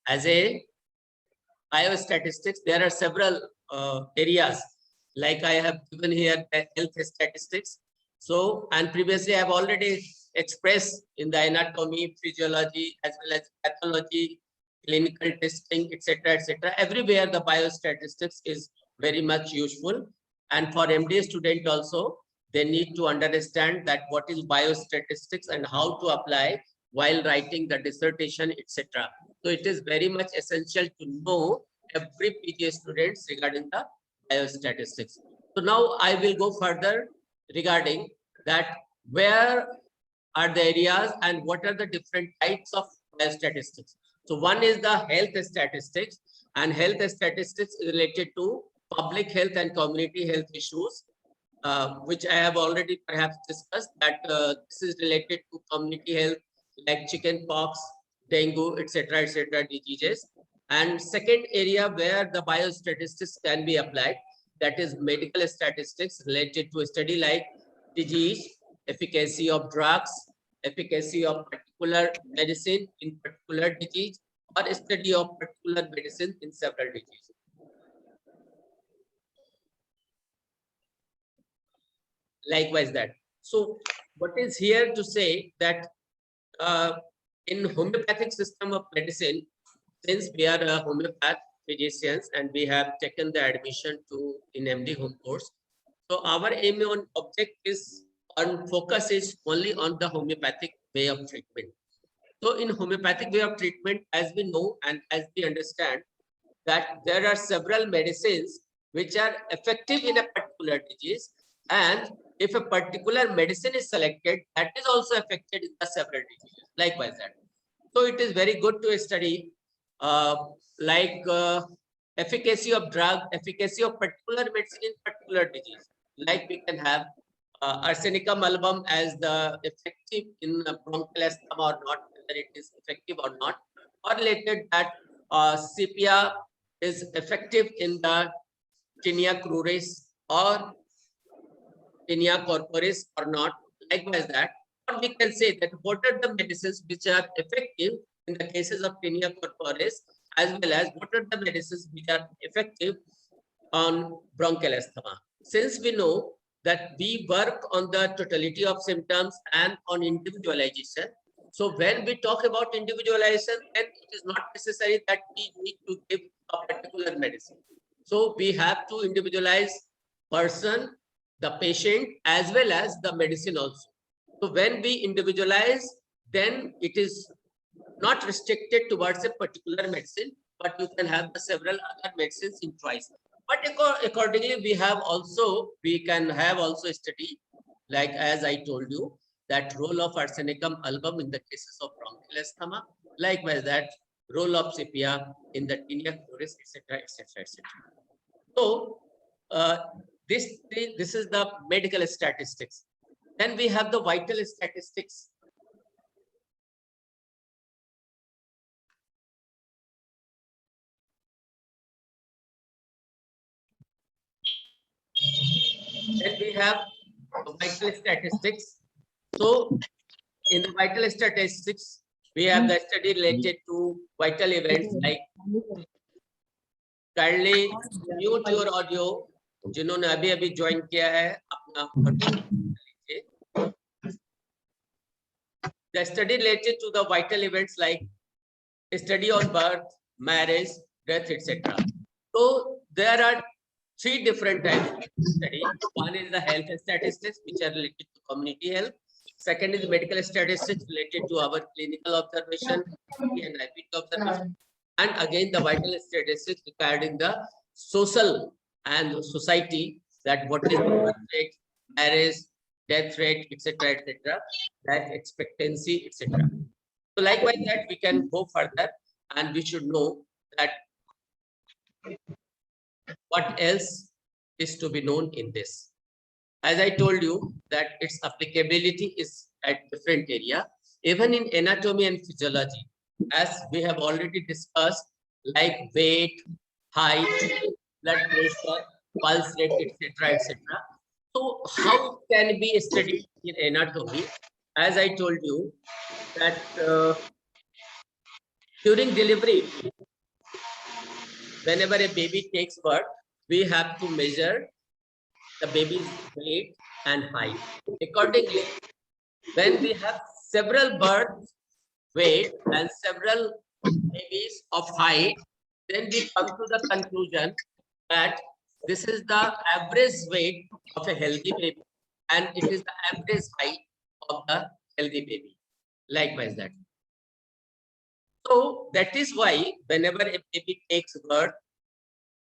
As a biostatistics, there are several areas, like I have given here health statistics. So, and previously I have already expressed in the anatomy, physiology, as well as pathology, clinical testing, etc., etc. Everywhere the biostatistics is very much useful. And for MDA student also, they need to understand that what is biostatistics and how to apply while writing the dissertation, etc. So it is very much essential to know every PGA students regarding the biostatistics. So now I will go further regarding that where are the areas and what are the different types of biostatistics. So one is the health statistics, and health statistics is related to public health and community health issues, which I have already perhaps discussed, that this is related to community health like chicken pox, dengue, etc., diseases. And second area where the biostatistics can be applied, that is medical statistics related to a study like disease, efficacy of drugs, efficacy of particular medicine in particular disease, or a study of particular medicine in several diseases. Likewise that. So what is here to say that in homeopathic system of medicine, since we are a homeopath physicians and we have taken the admission to in MD home course, so our aim on object is on focus is only on the homeopathic way of treatment. So in homeopathic way of treatment, as we know and as we understand, that there are several medicines which are effective in a particular disease, and if a particular medicine is selected, that is also affected in the several diseases. Likewise that. So it is very good to study efficacy of drug, efficacy of particular medicine in particular disease. Like we can have arsenicum album as the effective in bronchial asthma or not, whether it is effective or not, or related that sepia is effective in the tinea cruris or tinea corporis or not. Likewise that, or we can say that what are the medicines which are effective in the cases of tinea corporis, as well as what are the medicines which are effective on bronchial asthma. Since we know that we work on the totality of symptoms and on individualization, so when we talk about individualization, then it is not necessary that we need to give a particular medicine. So we have to individualize person, the patient, as well as the medicine also. So when we individualize, then it is not restricted towards a particular medicine, but you can have the several other medicines in choice. But accordingly, we can have also study, like as I told you, that role of arsenicum album in the cases of bronchial asthma, likewise that role of sepia in the tinea cruris, etc., etc., etc. So this is the medical statistics. Then we have the vital statistics. Then we have vital statistics. So in the vital statistics, we have the study related to vital events like kindly mute your audio. जिन्होंने अभी अभी join किया है अपना the study related to the vital events like study on birth, marriage, death, etc. So there are three different types of study. One is the health statistics, which are related to community health. Second is medical statistics related to our clinical observation and IPT observation. And again, the vital statistics regarding the social and society, that what is the birth rate, marriage, death rate, etc., etc., life expectancy, etc. So likewise that we can go further, and we should know that what else is to be known in this. As I told you that its applicability is at different area, even in anatomy and physiology, as we have already discussed, like weight, height, blood pressure, pulse rate, etc., etc. So how can be studied in anatomy? As I told you that During delivery, whenever a baby takes birth, we have to measure the baby's weight and height. Accordingly, when we have several birth weight and several babies of height, then we come to the conclusion that this is the average weight of a healthy baby and it is the average height of the healthy baby. Likewise that. So that is why whenever a baby takes birth,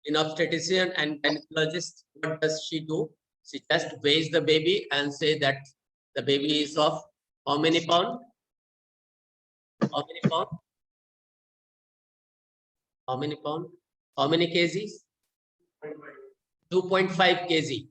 in obstetrician and gynecologist, what does she do? She just weighs the baby and say that the baby is of how many pound? How many pound? How many pound? How many kgs? 2.5 kg.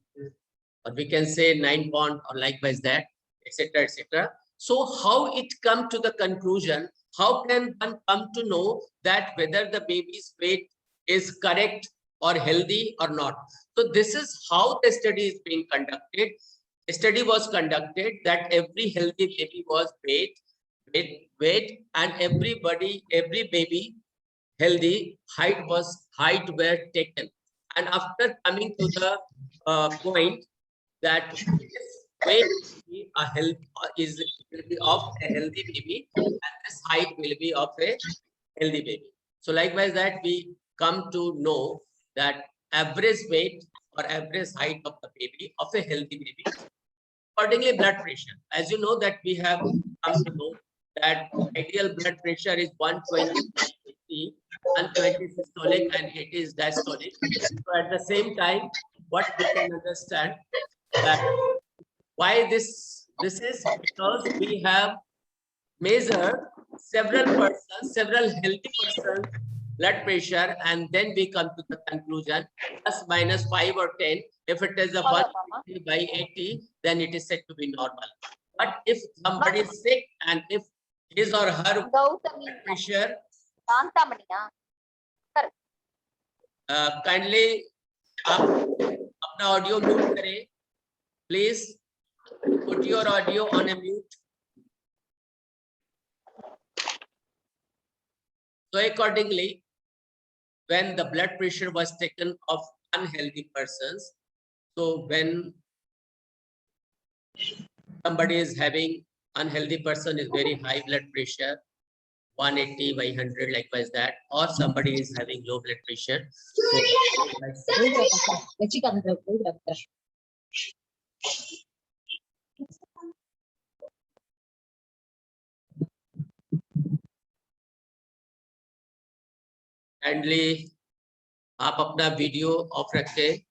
Or we can say 9 pound or likewise that, etc., etc. So how it come to the conclusion? How can one come to know that whether the baby's weight is correct or healthy or not? So this is how the study is being conducted. A study was conducted that every healthy baby was weighed, and every baby healthy height were taken. And after coming to the point that this weight will be of a healthy baby and this height will be of a healthy baby. So likewise that we come to know that average weight or average height of the baby of a healthy baby. Accordingly, blood pressure. As you know that we have come to know that ideal blood pressure is 120/80, 120 systolic and 80 is diastolic. So at the same time, what we can understand that why this is because we have measured several healthy persons blood pressure, and then we come to the conclusion plus minus 5 or 10. If it is a 150/80, then it is said to be normal. But if somebody is sick and if his or her blood pressure, kindly आप अपना audio mute करें, please put your audio on a mute. So accordingly, when the blood pressure was taken of unhealthy persons, so when somebody is having unhealthy person is very high blood pressure, 180/100, likewise that, or somebody is having low blood pressure. Kindly आप अपना video of रखें.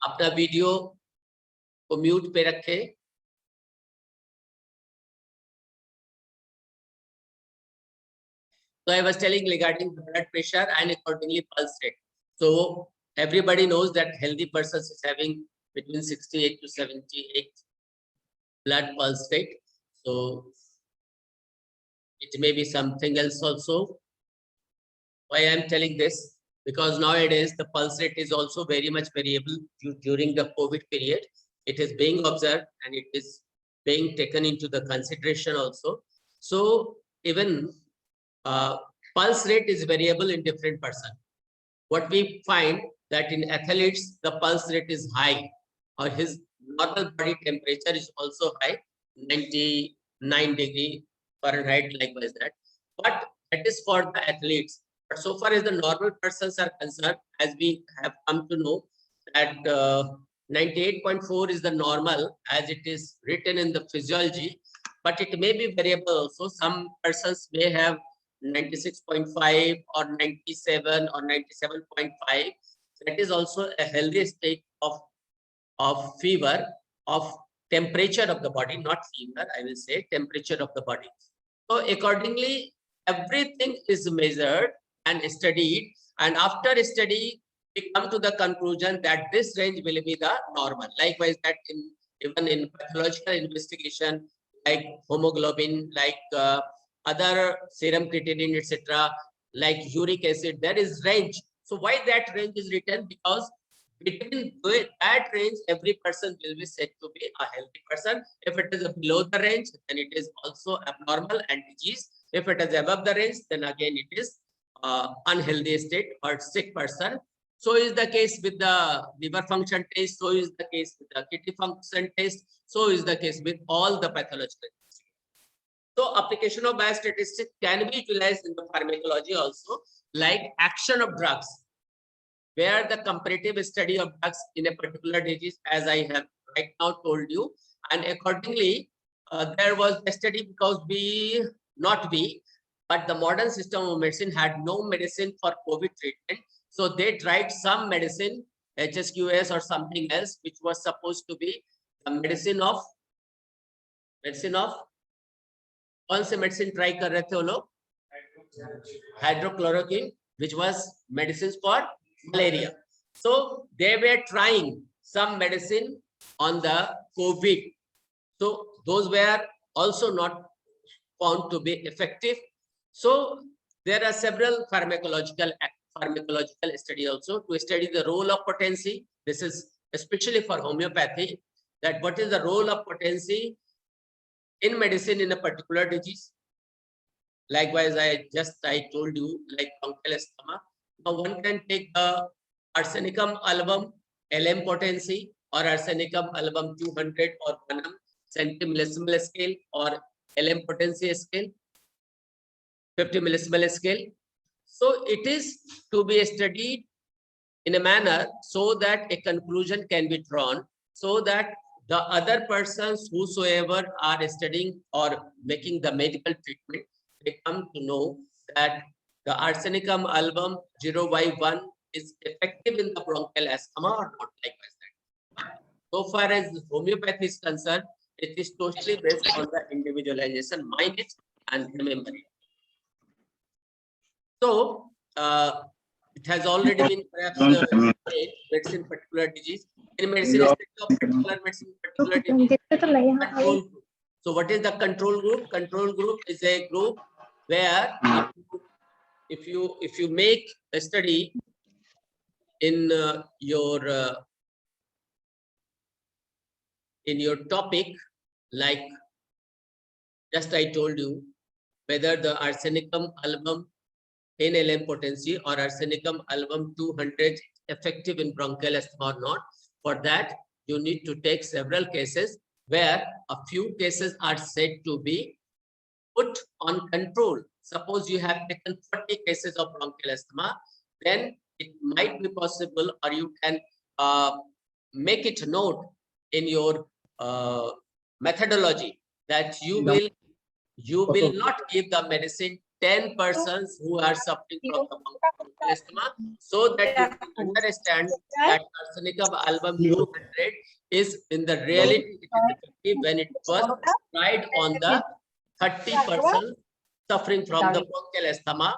अपना video को mute पे रखें. So I was telling regarding the blood pressure and accordingly pulse rate. So everybody knows that healthy persons is having between 68 to 78 blood pulse rate. So it may be something else also. Why I am telling this? Because nowadays the pulse rate is also very much variable during the COVID period. It is being observed and it is being taken into the consideration also. So even pulse rate is variable in different person. What we find that in athletes, the pulse rate is high or his normal body temperature is also high, 99°F, likewise that. But that is for the athletes. But so far as the normal persons are concerned, as we have come to know that 98.4 is the normal as it is written in the physiology, but it may be variable also. Some persons may have 96.5 or 97 or 97.5. That is also a healthy state of fever, of temperature of the body, not fever, I will say temperature of the body. So accordingly, everything is measured and studied, and after study, we come to the conclusion that this range will be the normal. Likewise, that even in pathological investigation, like hemoglobin, like other serum creatinine, etc., like uric acid, there is range. So why that range is written? Because between that range, every person will be said to be a healthy person. If it is below the range, then it is also abnormal and disease. If it is above the range, then again it is unhealthy state or sick person. So is the case with the liver function test. So is the case with the kidney function test. So is the case with all the pathological. So application of biostatistics can be utilized in the pharmacology also, like action of drugs, where the comparative study of drugs in a particular disease, as I have right now told you, and accordingly, there was a study because but the modern system of medicine had no medicine for COVID treatment. So they tried some medicine, HSQS or something else, which was supposed to be a medicine of कौन से medicine try कर रहे थे वो लोग? Hydrochloroquine, which was medicines for malaria. So they were trying some medicine on the COVID. So those were also not found to be effective. So there are several pharmacological study also to study the role of potency. This is especially for homeopathy, that what is the role of potency in medicine in a particular disease. Likewise, I told you, like bronchial. Now one can take the Arsenicum album LM potency or Arsenicum album 200 or 1 centimillisimal scale or LM potency scale, 50 millisimal scale. So it is to be studied in a manner so that a conclusion can be drawn, so that the other persons whosoever are studying or making the medical treatment, they come to know that the Arsenicum album 0Y1 is effective in the bronchial asthma or not, likewise that. So far as homeopathy is concerned, it is totally based on the individualization, mind it and remember it. So it has already been perhaps medicine particular disease. In medicine, particular medicine particular disease, control group. So what is the control group? Control group is a group where if you make a study in your topic, like just I told you, whether the Arsenicum album 10 LM potency or Arsenicum album 200 effective in bronchial asthma or not. For that, you need to take several cases where a few cases are said to be put on control. Suppose you have taken 40 cases of bronchial asthma, then it might be possible, or you can make it note in your methodology that you will not give the medicine 10 persons who are suffering from the bronchial asthma, so that you can understand that Arsenicum album 200 is in the reality effective when it was tried on the 30 persons suffering from the bronchial asthma,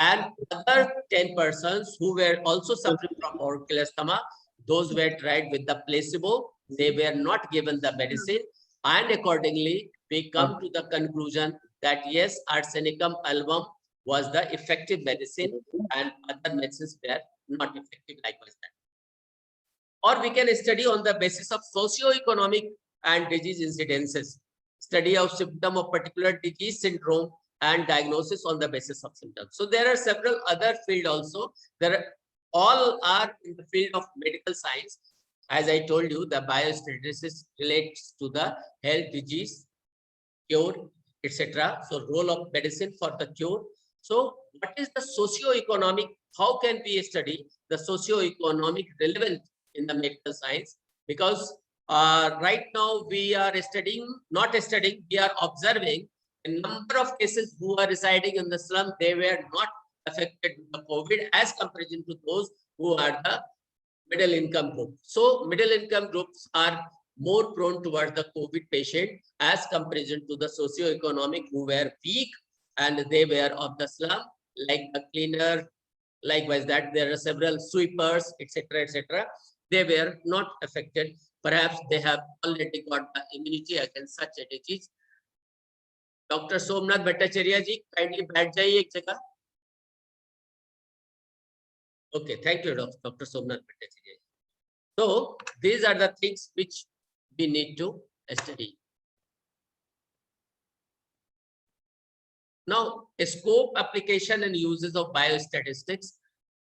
and other 10 persons who were also suffering from bronchial asthma, those were tried with the placebo. They were not given the medicine, and accordingly we come to the conclusion that yes, Arsenicum album was the effective medicine and other medicines were not effective, likewise that. Or we can study on the basis of socio-economic and disease incidences, study of symptom of particular disease syndrome and diagnosis on the basis of symptoms. So there are several other fields also. All are in the field of medical science. As I told you, the biostatistics relates to the health, disease, cure, etc. So role of medicine for the cure. So what is the socio-economic? How can we study the socio-economic relevance in the medical science? Because right now we are we are observing a number of cases who are residing in the slum. They were not affected with the COVID as comparison to those who are the middle income group. So middle income groups are more prone towards the COVID patient as comparison to the socio-economic who were weak and they were of the slum, like the cleaner, likewise that there are several sweepers, etc., etc. They were not affected perhaps they have already got the immunity against such a disease. Dr. Somnath Bhattacharya ji, kindly बैठ जाइए एक जगह. Okay, thank you, Dr. Somnath Bhattacharya. So these are the things which we need to study. Now, a scope, application, and uses of biostatistics.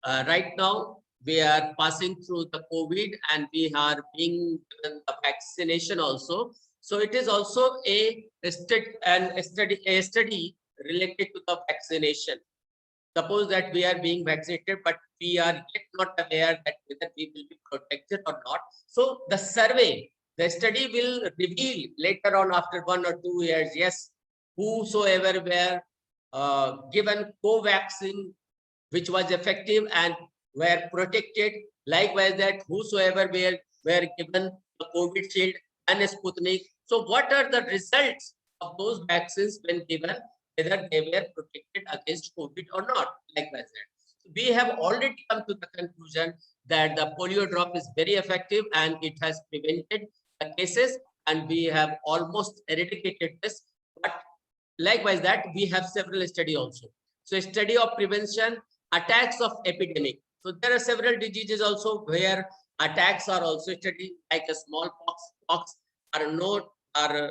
Right now, we are passing through the COVID, and we are being given the vaccination also. So it is also a study related to the vaccination. Suppose that we are being vaccinated, but we are yet not aware that whether we will be protected or not. So the survey, the study will reveal later on after 1 or 2 years, yes, whosoever were given Covaxin, which was effective and were protected. Likewise, that whosoever were given the COVID shield and Sputnik. So what are the results of those vaccines when given, whether they were protected against COVID or not? Likewise, that. We have already come to the conclusion that the polio drop is very effective and it has prevented the cases, and we have almost eradicated this. But likewise, that we have several study also. So study of prevention, attacks of epidemic. So there are several diseases also where attacks are also studied, like a smallpox. Pox are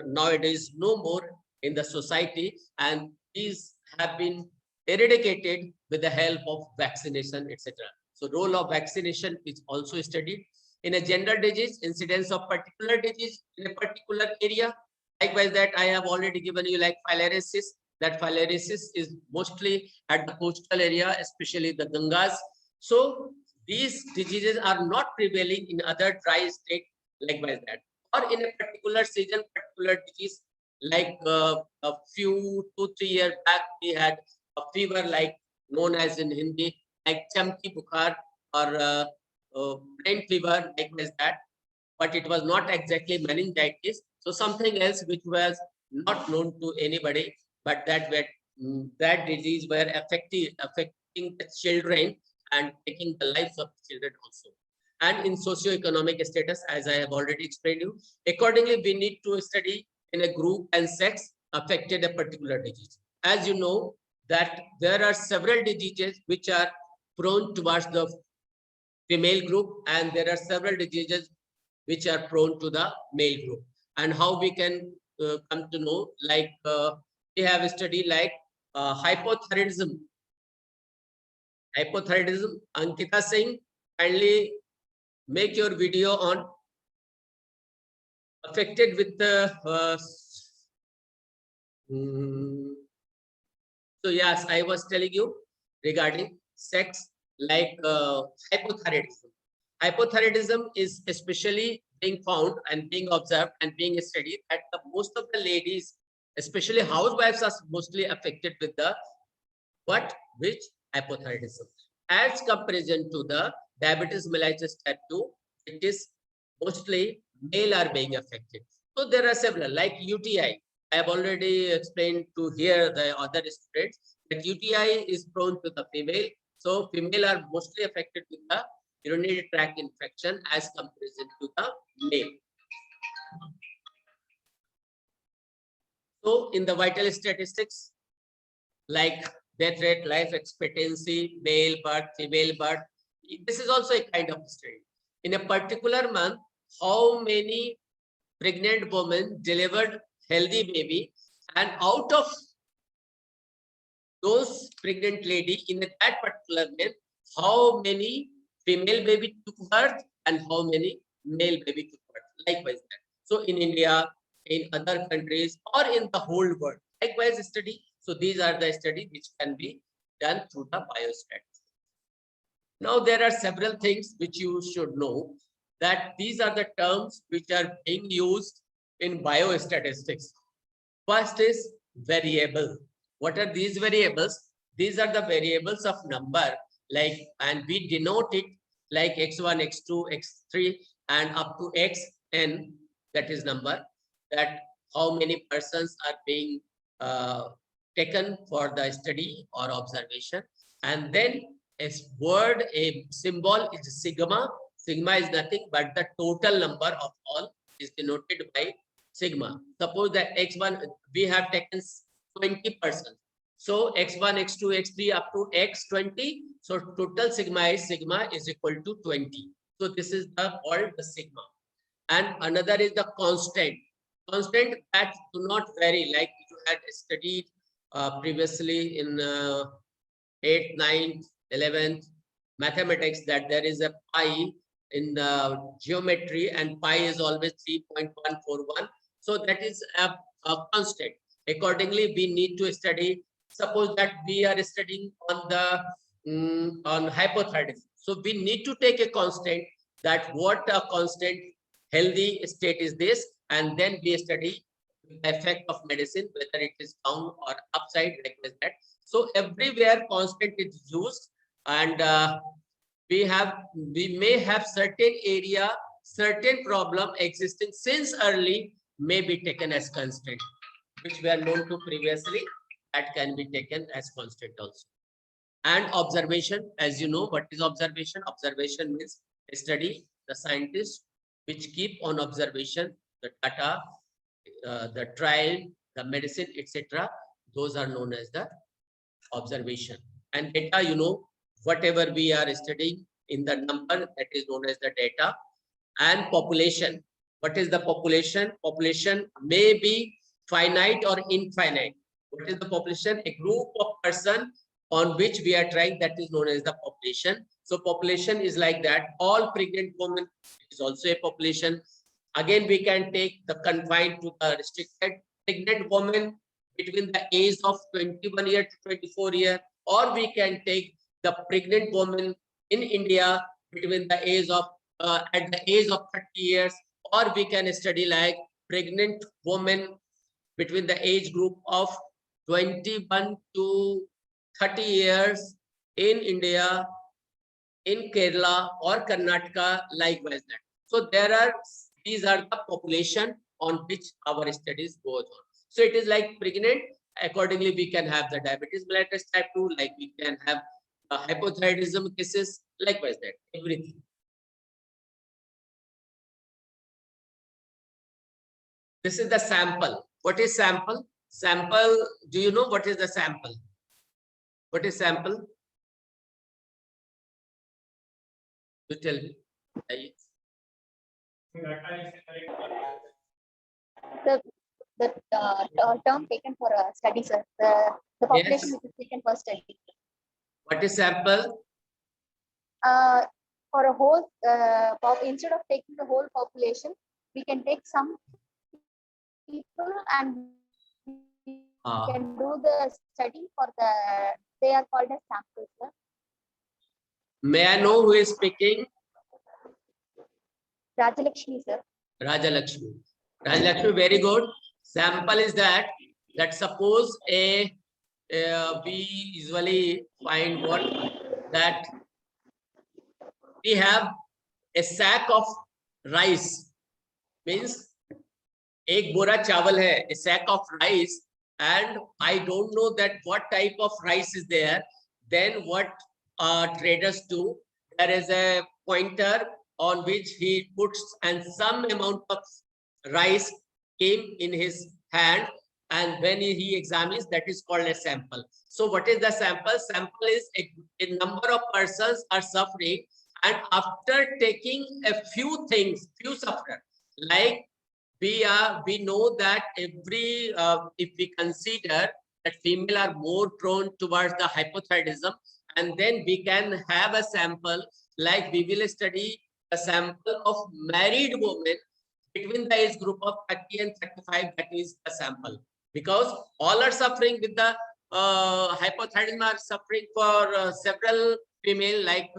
nowadays no more in the society, and these have been eradicated with the help of vaccination, etc. So role of vaccination is also studied. In a general disease, incidence of particular disease in a particular area. Likewise, that I have already given you, like filariasis. That filariasis is mostly at the coastal area, especially the Gangas. So these diseases are not prevailing in other dry states. Likewise, that, or in a particular season, particular disease, like a few 2-3 years back, we had a fever like known as in Hindi, like chamki bukhar or brain fever, likewise that, but it was not exactly meningitis. So something else which was not known to anybody, but that disease were affecting the children and taking the lives of the children also. And in socio-economic status, as I have already explained you, accordingly we need to study in a group and sex affected a particular disease. As you know that there are several diseases which are prone towards the female group, and there are several diseases which are prone to the male group. And how we can come to know, like we have a study like hypothyroidism. Hypothyroidism, Ankita Singh, kindly make your video on affected with the so yes, I was telling you regarding sex, like hypothyroidism. Hypothyroidism is especially being found and being observed and being studied that most of the ladies, especially housewives, are mostly affected with the which hypothyroidism, as comparison to the diabetes mellitus type 2, it is mostly male are being affected. So there are several, like UTI. I have already explained to here the other students that UTI is prone to the female. So female are mostly affected with the urinary tract infection as comparison to the male. So in the vital statistics, like death rate, life expectancy, male birth, female birth, this is also a kind of study. In a particular month, how many pregnant women delivered healthy baby, and out of those pregnant lady in that particular month, how many female baby took birth and how many male baby took birth. Likewise that. So in India, in other countries, or in the whole world, likewise study. So these are the studies which can be done through the biostats. Now there are several things which you should know, that these are the terms which are being used in biostatistics. First is variable. What are these variables? These are the variables of number, like, and we denote it like x1, x2, x3, and up to xn, that is number, that how many persons are being taken for the study or observation. And then a word, a symbol is sigma. Sigma is nothing but the total number of all is denoted by sigma. Suppose that X1, we have taken 20 persons. So X1, X2, X3 up to X20. So total sigma is equal to 20. So this is called the sigma. And another is the constant. Constant that do not vary, like you had studied previously in 8th, 9th, 11th mathematics, that there is a pi in the geometry and pi is always 3.141. So that is a constant. Accordingly, we need to study. Suppose that we are studying on the on hypothyroidism. So we need to take a constant, that what a constant healthy state is this, and then we study the effect of medicine, whether it is down or upside, like that. So everywhere constant is used, and we may have certain area, certain problem existing since early may be taken as constant, which were known to previously, that can be taken as constant also. And observation, as you know, what is observation? Observation means study, the scientists which keep on observation the data, the trial, the medicine, etc. Those are known as the observation. And data, you know, whatever we are studying in the number, that is known as the data. And population, what is the population? Population may be finite or infinite. What is the population? A group of person on which we are trying, that is known as the population. So population is like that. All pregnant women is also a population. Again, we can take the confined to the restricted pregnant woman between the age of 21 year to 24 year, or we can take the pregnant woman in India between the age of at the age of 30 years, or we can study like pregnant woman between the age group of 21 to 30 years in India, in Kerala or Karnataka, likewise that. So these are the population on which our studies goes on. So it is like pregnant, accordingly we can have the diabetes mellitus type 2, like we can have hypothyroidism cases, likewise that, everything. This is the sample. What is sample? Sample, do you know what is the sample? What is sample? You tell me. The term taken for a study, sir. The population Yes. which is taken for study. What is sample? For a whole, instead of taking the whole population, we can take some people and we can do the study for the. They are called as samples, sir. May I know who is speaking? Rajalakshmi, sir. Rajalakshmi. Rajalakshmi, very good. Sample is that suppose we usually find what, that we have a sack of rice, means एक बोरा चावल है, a sack of rice, and I don't know that what type of rice is there. Then what traders do, there is a pointer on which he puts, and some amount of rice came in his hand, and when he examines, that is called a sample. So what is the sample? Sample is a number of persons are suffering, and after taking a few things, few sufferers, like we know that every if we consider that female are more prone towards the hypothyroidism, and then we can have a sample, like we will study a sample of married women between the age group of 30 and 35. That is the sample, because all are suffering with the hypothyroidism, are suffering for several female, like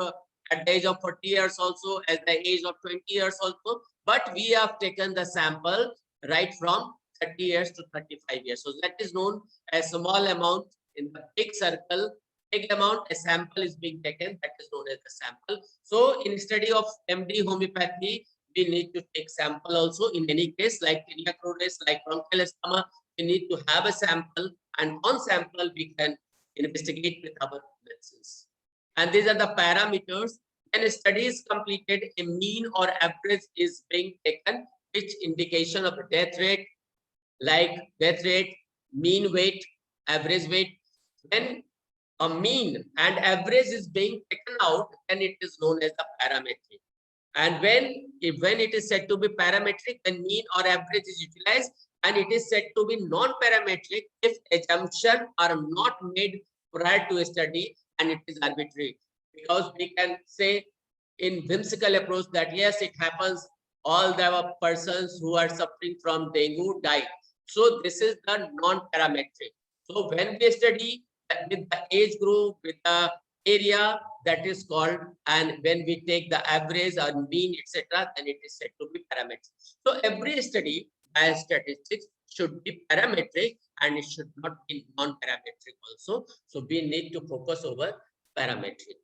at the age of 40 years also, at the age of 20 years also. But we have taken the sample right from 30 years to 35 years. So that is known as small amount in the big circle. Big amount, a sample is being taken, that is known as the sample. So in study of MD homeopathy, we need to take sample also. In any case, like tinea cruris, like bronchial asthma, we need to have a sample, and on sample we can investigate with our medicines. And these are the parameters when a study is completed, a mean or average is being taken, which indication of death rate, like death rate, mean weight, average weight. When a mean and average is being taken out, then it is known as the parametric. And when it is said to be parametric, then mean or average is utilized, and it is said to be non-parametric if assumptions are not made prior to a study and it is arbitrary. Because we can say in whimsical approach that yes, it happens, all the persons who are suffering from dengue die. So this is the non-parametric. So when we study with the age group, with the area, that is called, and when we take the average or mean, etc., then it is said to be parametric. So every study as statistics should be parametric and it should not be non-parametric also. So we need to focus over parametric.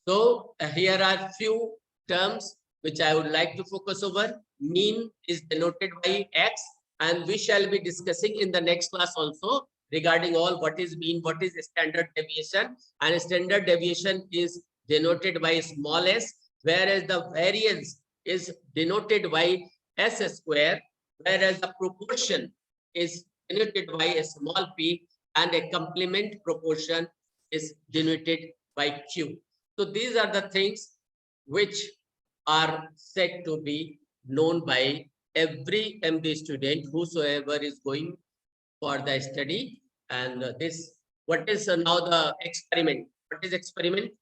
So here are few terms which I would like to focus over. Mean is denoted by X, and we shall be discussing in the next class also regarding all what is mean, what is standard deviation, and standard deviation is denoted by small s, whereas the variance is denoted by s square, whereas the proportion is denoted by a small p, and a complement proportion is denoted by q. So these are the things which are said to be known by every MD student whosoever is going for the study. And what is now the experiment? What is experiment?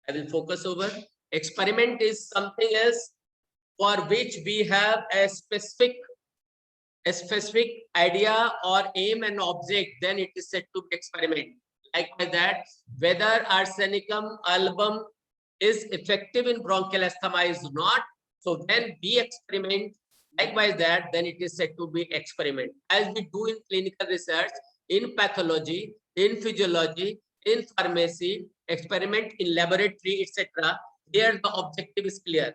I will focus over. Experiment is something else for which we have a specific idea or aim and object, then it is said to be experiment. Like that, whether arsenicum album is effective in bronchial asthma is not. So when we experiment, likewise that, then it is said to be experiment. As we do in clinical research, in pathology, in physiology, in pharmacy, experiment in laboratory, etc. Here the objective is clear.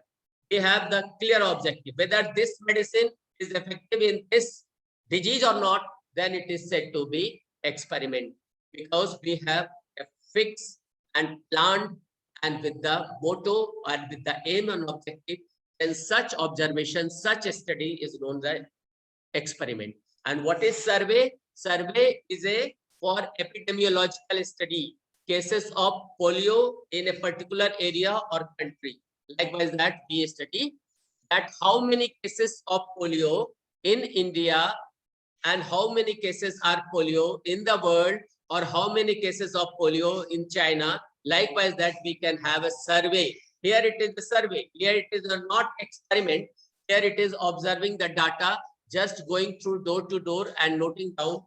We have the clear objective. Whether this medicine is effective in this disease or not, then it is said to be experiment, because we have a fixed and planned and with the motto and with the aim and objective, then such observation, such a study is known as experiment. And what is survey? Survey is a for epidemiological study, cases of polio in a particular area or country. Likewise that we study that how many cases of polio in India and how many cases are polio in the world, or how many cases of polio in China. Likewise that we can have a survey. Here it is the survey. Here it is not experiment. Here it is observing the data, just going through door to door and noting down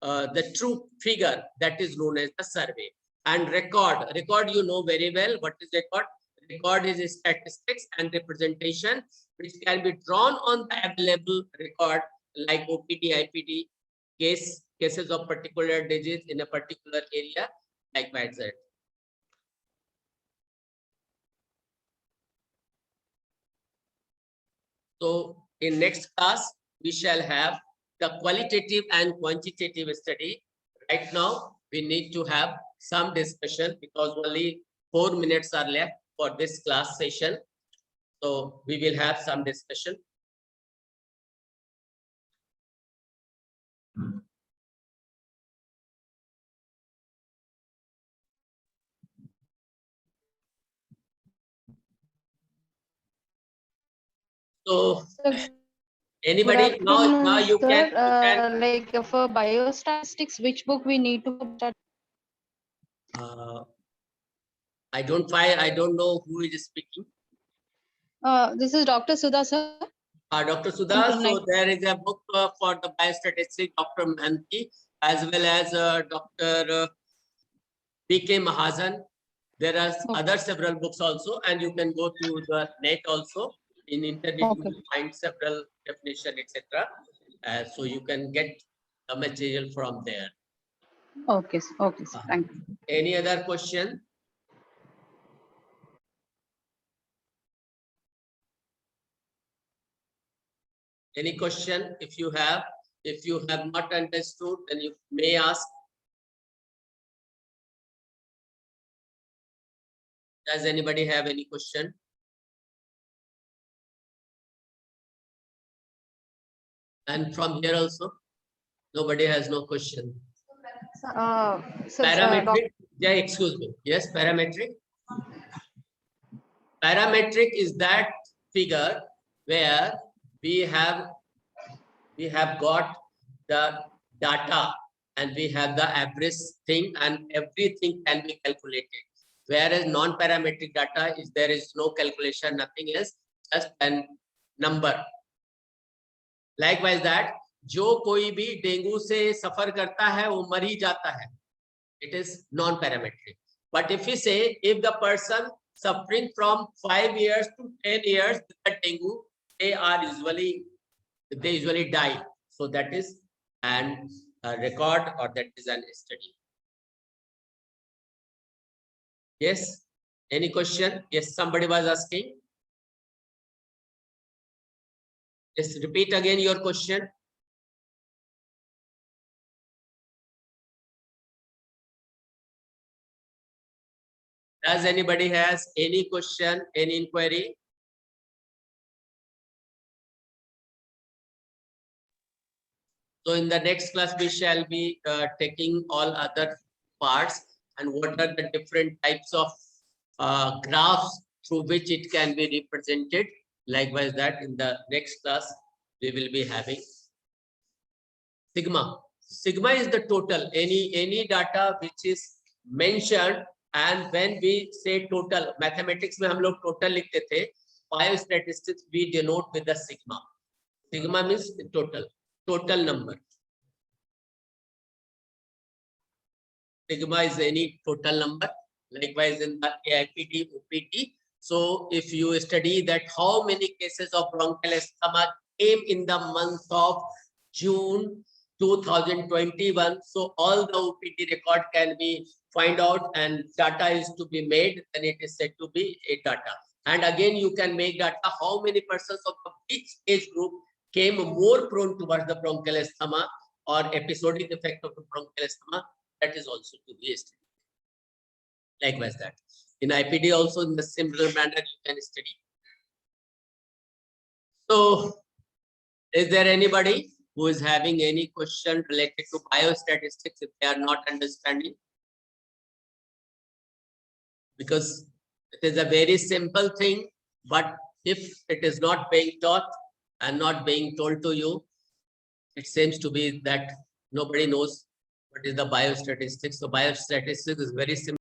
the true figure, that is known as the survey. And record. Record you know very well. What is record? Record is statistics and representation which can be drawn on the available record, like OPD, IPD, cases of particular disease in a particular area, likewise that. So in next class, we shall have the qualitative and quantitative study. Right now, we need to have some discussion because only 4 minutes are left for this class session. So we will have some discussion. So anybody now you sir, can like for biostatistics, which book we need to start? I don't know who is speaking. This is Dr. Sudha, sir. Dr. Sudha, so there is a book for the biostatistics, Dr. Mahanti, as well as Dr. P.K. Mahajan. There are other several books also, and you can go to the net also. In internet, you will find several definition, etc. So you can get the material from there. Okay, okay, sir. Thank you. Any other question? Any question? If you have not understood, then you may ask. Does anybody have any question? And from here also, nobody has no question. Parametric, yeah, excuse me. Yes, parametric. Parametric is that figure where we have got the data and we have the average thing and everything can be calculated. Whereas non-parametric data is there is no calculation, nothing else, just a number. Likewise that जो कोई भी dengue से सफर करता है वो मर ही जाता है. It is non-parametric. But if we say if the person suffering from 5 years to 10 years with the dengue, they usually die. So that is an record or that is an study. Yes. Any question? Yes. Somebody was asking. Yes. Repeat again your question. Does anybody has any question, any inquiry? So in the next class, we shall be taking all other parts and what are the different types of graphs through which it can be represented. Likewise that in the next class, we will be having sigma. Sigma is the total, any data which is mentioned. And when we say total, mathematics में हम लोग total लिखते थे, biostatistics we denote with the sigma. Sigma means total number. Sigma is any total number. Likewise in the AIPD, OPT. So if you study that how many cases of bronchial asthma came in the month of June 2021, so all the OPT record can be find out and data is to be made, and it is said to be a data. And again, you can make data how many persons of each age group came more prone towards the bronchial asthma or episodic effect of the bronchial asthma. That is also to be studied. Likewise that. In IPD also in the similar manner you can study. So is there anybody who is having any question related to biostatistics if they are not understanding? Because it is a very simple thing, but if it is not being taught and not being told to you, it seems to be that nobody knows what is the biostatistics. So biostatistics is very simple.